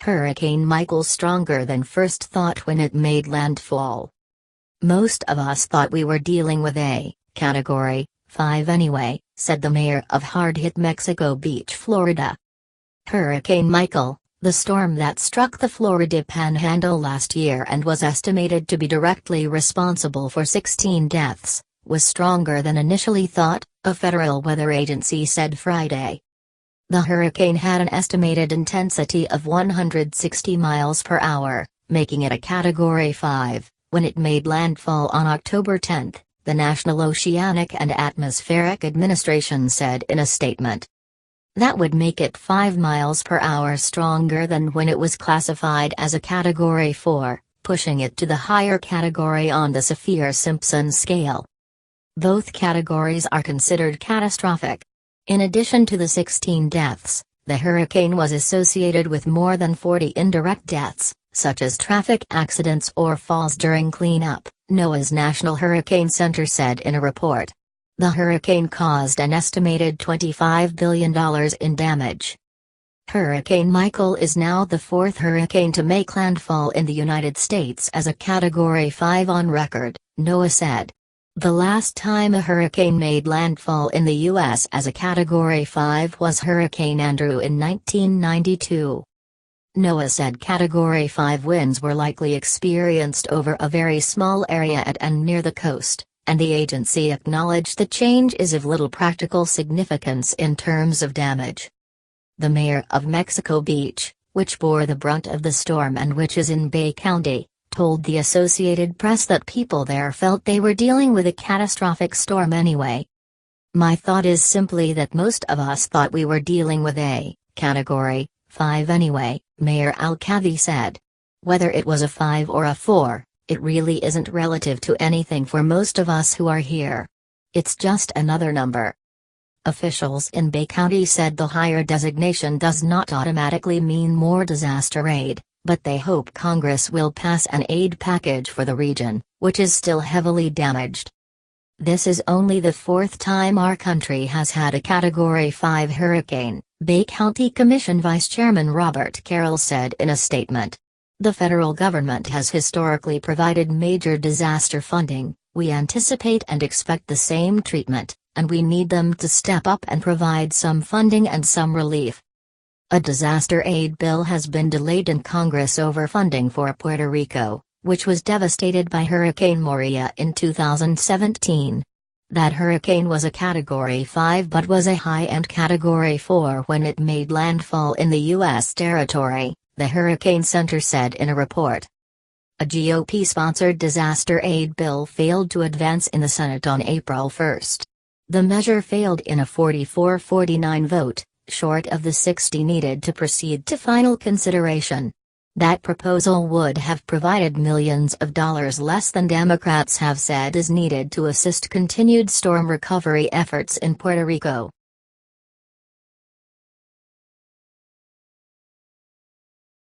Hurricane Michael stronger than first thought when it made landfall. Most of us thought we were dealing with a Category 5 anyway, said the mayor of hard-hit Mexico Beach, Florida. Hurricane Michael, the storm that struck the Florida Panhandle last year and was estimated to be directly responsible for 16 deaths, was stronger than initially thought, a federal weather agency said Friday. The hurricane had an estimated intensity of 160 miles per hour, making it a Category 5, when it made landfall on October 10, the National Oceanic and Atmospheric Administration said in a statement. That would make it 5 miles per hour stronger than when it was classified as a Category 4, pushing it to the higher category on the Saffir-Simpson scale. Both categories are considered catastrophic. In addition to the 16 deaths, the hurricane was associated with more than 40 indirect deaths, such as traffic accidents or falls during cleanup, NOAA's National Hurricane Center said in a report. The hurricane caused an estimated $25 billion in damage. Hurricane Michael is now the fourth hurricane to make landfall in the United States as a Category 5 on record, NOAA said. The last time a hurricane made landfall in the U.S. as a Category 5 was Hurricane Andrew in 1992. NOAA said Category 5 winds were likely experienced over a very small area at and near the coast, and the agency acknowledged the change is of little practical significance in terms of damage. The mayor of Mexico Beach, which bore the brunt of the storm and which is in Bay County, told the Associated Press that people there felt they were dealing with a catastrophic storm anyway. My thought is simply that most of us thought we were dealing with a Category 5 anyway, Mayor Alcavi said. Whether it was a 5 or a 4, it really isn't relative to anything for most of us who are here. It's just another number. Officials in Bay County said the higher designation does not automatically mean more disaster aid, but they hope Congress will pass an aid package for the region, which is still heavily damaged. This is only the fourth time our country has had a Category 5 hurricane, Bay County Commission Vice Chairman Robert Carroll said in a statement. The federal government has historically provided major disaster funding, we anticipate and expect the same treatment, and we need them to step up and provide some funding and some relief. A disaster aid bill has been delayed in Congress over funding for Puerto Rico, which was devastated by Hurricane Maria in 2017. That hurricane was a Category 5 but was a high-end Category 4 when it made landfall in the U.S. territory, the Hurricane Center said in a report. A GOP-sponsored disaster aid bill failed to advance in the Senate on April 1. The measure failed in a 44-49 vote, short of the 60 needed to proceed to final consideration. That proposal would have provided millions of dollars less than Democrats have said is needed to assist continued storm recovery efforts in Puerto Rico.